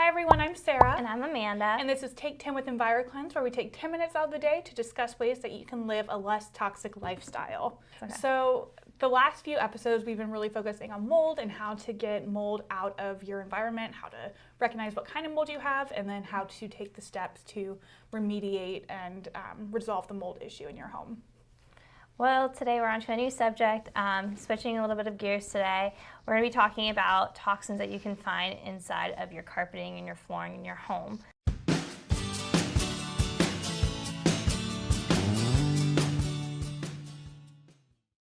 Hi everyone, I'm Sarah. And I'm Amanda. And this is Take 10 with EnviroKlenz, where we take 10 minutes out of the day to discuss ways that you can live a less toxic lifestyle. Okay. So the last few episodes, we've been really focusing on mold and how to get mold out of your environment, how to recognize what kind of mold you have, and then how to take the steps to remediate and resolve the mold issue in your home. Well, today we're on to a new subject, switching a little bit of gears today. We're going to be talking about toxins that you can find inside of your carpeting and your flooring in your home.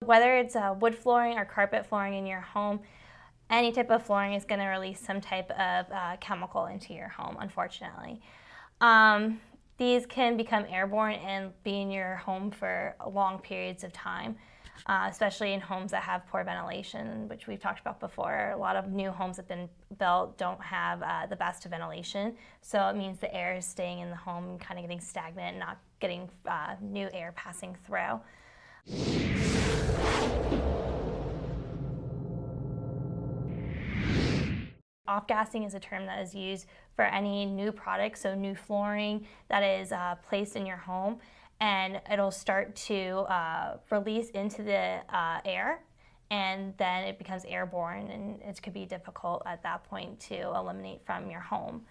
Whether it's wood flooring or carpet flooring in your home, any type of flooring is going to release some type of chemical into your home, unfortunately. These can become airborne and be in your home for long periods of time, especially in homes that have poor ventilation, which we've talked about before. A lot of new homes that have been built don't have the best of ventilation, so it means the air is staying in the home and kind of getting stagnant and not getting new air passing through. Off-gassing is a term that is used for any new product, so new flooring that is placed in your home, and it'll start to release into the air, and then it becomes airborne, and it could be difficult at that point to eliminate from your home.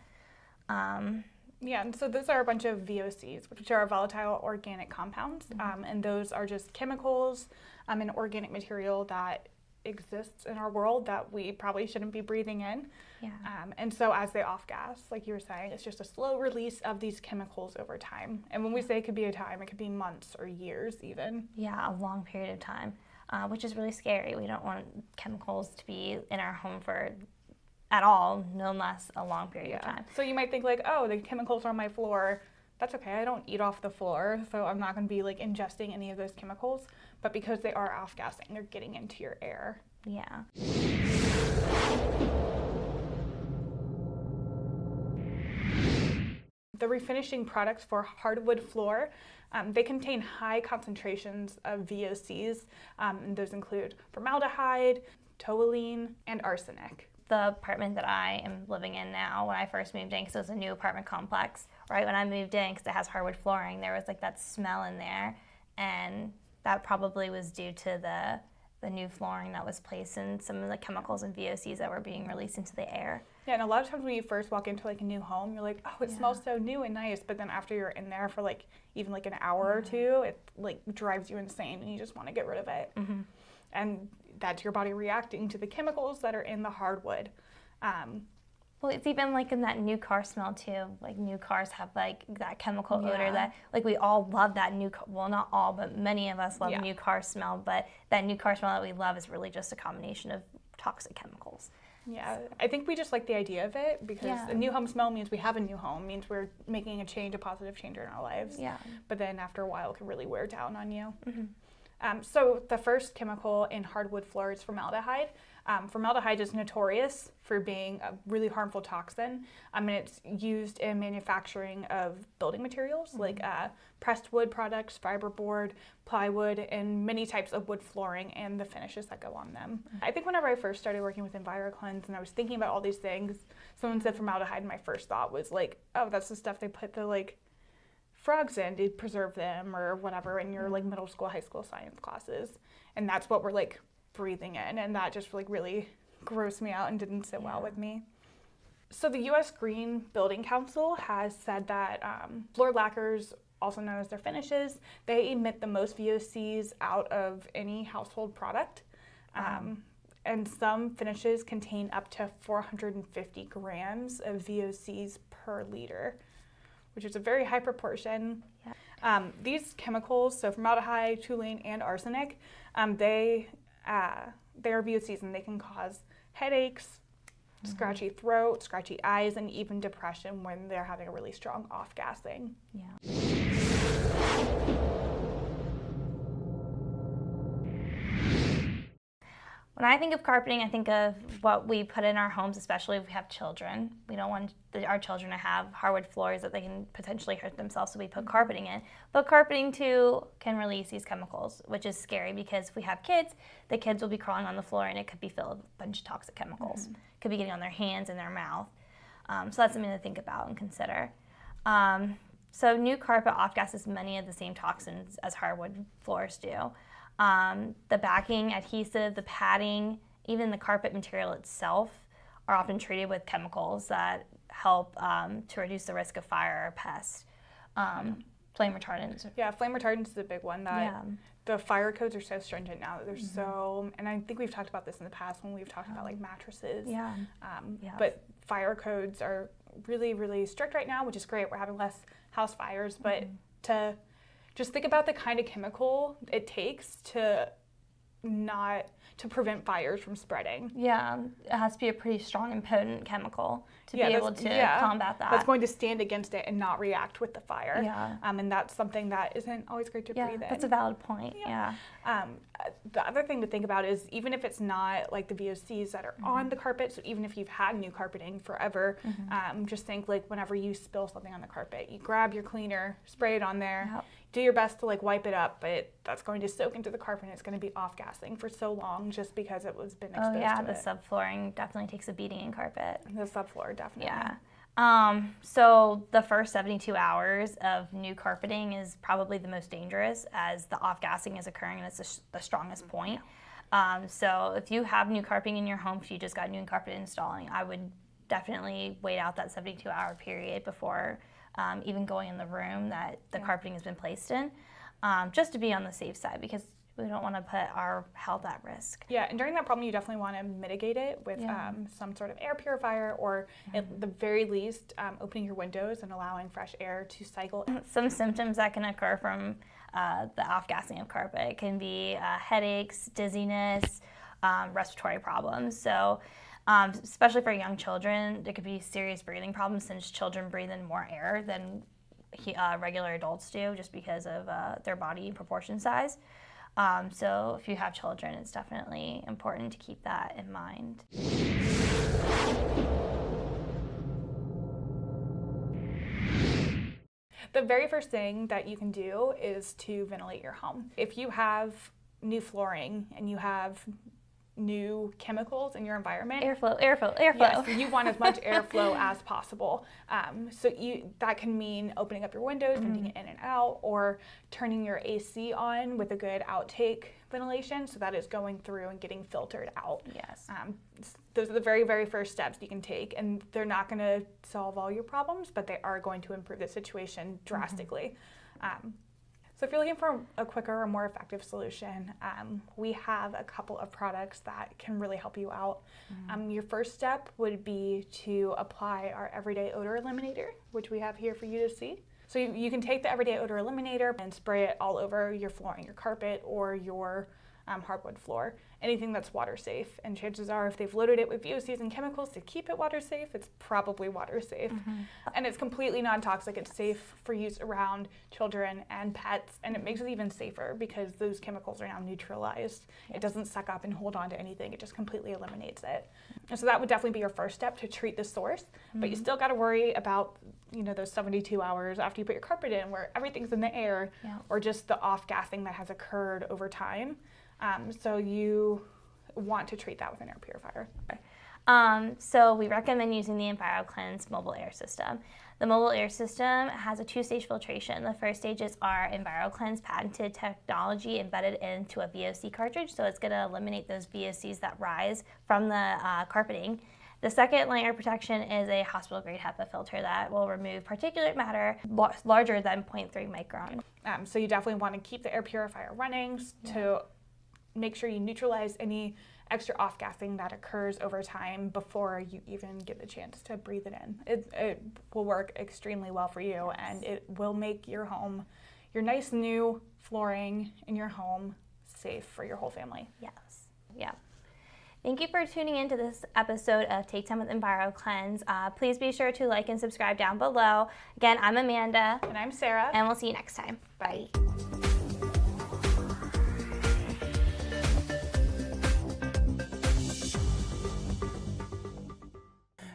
Yeah, and so those are a bunch of VOCs, which are volatile organic compounds, and those are just chemicals and organic material that exists in our world that we probably shouldn't be breathing in. Yeah. And so as they off-gas, like you were saying, it's just a slow release of these chemicals over time. And when we say it could be a time, it could be months or years even. Yeah, a long period of time, which is really scary. We don't want chemicals to be in our home for at all, no less a long period of time. So you might think like, oh, the chemicals are on my floor. That's okay, I don't eat off the floor, so I'm not going to be like ingesting any of those chemicals. But because they are off-gassing, they're getting into your air. Yeah. The refinishing products for hardwood floor, they contain high concentrations of VOCs, and those include formaldehyde, toluene, and arsenic. The apartment that I am living in now, when I first moved in, because it was a new apartment complex, right when I moved in, because it has hardwood flooring, there was like that smell in there, and that probably was due to the new flooring that was placed and some of the chemicals and VOCs that were being released into the air. Yeah, and a lot of times when you first walk into like a new home, you're like, oh, it smells so new and nice, but then after you're in there for like even like an hour or two, it like drives you insane and you just want to get rid of it. And that's your body reacting to the chemicals that are in the hardwood. Well, it's even like in that new car smell too. Like new cars have like that chemical odor that like we all love that new car. Well, not all, but many of us love new car smell. But that new car smell that we love is really just a combination of toxic chemicals. Yeah, I think we just like the idea of it because a new home smell means we have a new home, means we're making a change, a positive change in our lives. Yeah. But then after a while, it can really wear down on you. So the first chemical in hardwood floor is formaldehyde. Formaldehyde is notorious for being a really harmful toxin, and it's used in manufacturing of building materials like pressed wood products, fiberboard, plywood, and many types of wood flooring and the finishes that go on them. I think whenever I first started working with EnviroKlenz and I was thinking about all these things, someone said formaldehyde, and my first thought was like, oh, that's the stuff they put the like frogs in to preserve them or whatever in your like middle school, high school science classes, and that's what we're like breathing in, and that just like really grossed me out and didn't sit well with me. So the U.S. Green Building Council has said that floor lacquers, also known as their finishes, they emit the most VOCs out of any household product. And some finishes contain up to 450 grams of VOCs per liter, which is a very high proportion. These chemicals, so formaldehyde, toluene, and arsenic, they are VOCs, and they can cause headaches, scratchy throat, scratchy eyes, and even depression when they're having a really strong off-gassing. When I think of carpeting, I think of what we put in our homes, especially if we have children. We don't want our children to have hardwood floors that they can potentially hurt themselves, so we put carpeting in. But carpeting too can release these chemicals, which is scary because if we have kids, the kids will be crawling on the floor and it could be filled with a bunch of toxic chemicals. It could be getting on their hands and their mouth. So that's something to think about and consider. So new carpet off-gasses many of the same toxins as hardwood floors do. The backing, adhesive, the padding, even the carpet material itself are often treated with chemicals that help to reduce the risk of fire or pest. Flame retardants. Yeah, flame retardants is a big one. The fire codes are so stringent now that there's and I think we've talked about this in the past when we've talked about like mattresses. But fire codes are really, really strict right now, which is great. We're having less house fires, but to just think about the kind of chemical it takes to prevent fires from spreading. Yeah, it has to be a pretty strong and potent chemical to be able to combat that. That's going to stand against it and not react with the fire. And that's something that isn't always great to breathe in. That's a valid point, The other thing to think about is even if it's not like the VOCs that are on the carpet, so even if you've had new carpeting forever, just think like whenever you spill something on the carpet, you grab your cleaner, spray it on there, do your best to like wipe it up, but that's going to soak into the carpet and it's going to be off-gassing for so long just because it was been exposed to the subflooring definitely takes a beating in carpet. The subfloor, definitely. So the first 72 hours of new carpeting is probably the most dangerous as the off-gassing is occurring and it's the strongest point. So if you have new carpeting in your home, if you just got new carpet installing, I would definitely wait out that 72-hour period before even going in the room that the carpeting has been placed in, just to be on the safe side because we don't want to put our health at risk. Yeah, and during that problem, you definitely want to mitigate it with some sort of air purifier or at the very least opening your windows and allowing fresh air to cycle. Some symptoms that can occur from the off-gassing of carpet can be headaches, dizziness, respiratory problems. So especially for young children, there could be serious breathing problems since children breathe in more air than regular adults do just because of their body proportion size. So if you have children, it's definitely important to keep that in mind. The very first thing that you can do is to ventilate your home. If you have new flooring and you have new chemicals in your environment. Airflow. Yes, you want as much airflow as possible. That can mean opening up your windows, venting it in and out, or turning your AC on with a good outtake ventilation so that it's going through and getting filtered out. Yes. Those are the very, very first steps you can take, and they're not going to solve all your problems, but they are going to improve the situation drastically. So if you're looking for a quicker or more effective solution, we have a couple of products that can really help you out. Your first step would be to apply our Everyday Odor Eliminator, which we have here for you to see. So you can take the Everyday Odor Eliminator and spray it all over your flooring, your carpet, or your hardwood floor, anything that's water safe. And chances are if they've loaded it with VOCs and chemicals to keep it water safe, it's probably water safe. And it's completely non-toxic. It's safe for use around children and pets, and it makes it even safer because those chemicals are now neutralized. It doesn't suck up and hold on to anything. It just completely eliminates it. And so that would definitely be your first step to treat the source, but you still got to worry about those 72 hours after you put your carpet in where everything's in the air or just the off-gassing that has occurred over time. So you want to treat that with an air purifier. So we recommend using the EnviroKlenz mobile air system. The mobile air system has a two-stage filtration. The first stage is our EnviroKlenz patented technology embedded into a VOC cartridge, so it's going to eliminate those VOCs that rise from the carpeting. The second layer protection is a hospital-grade HEPA filter that will remove particulate matter larger than 0.3 micron. So you definitely want to keep the air purifier running to make sure you neutralize any extra off-gassing that occurs over time before you even get the chance to breathe it in. It will work extremely well for you, and it will make your home, your nice new flooring in your home, safe for your whole family. Yes. Yeah. Thank you for tuning into this episode of Take Time with EnviroKlenz. Please be sure to like and subscribe down below. Again, I'm Amanda. And I'm Sarah. And we'll see you next time. Bye.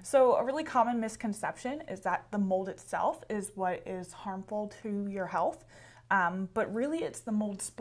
So a really common misconception is that the mold itself is what is harmful to your health, but really it's the mold spores.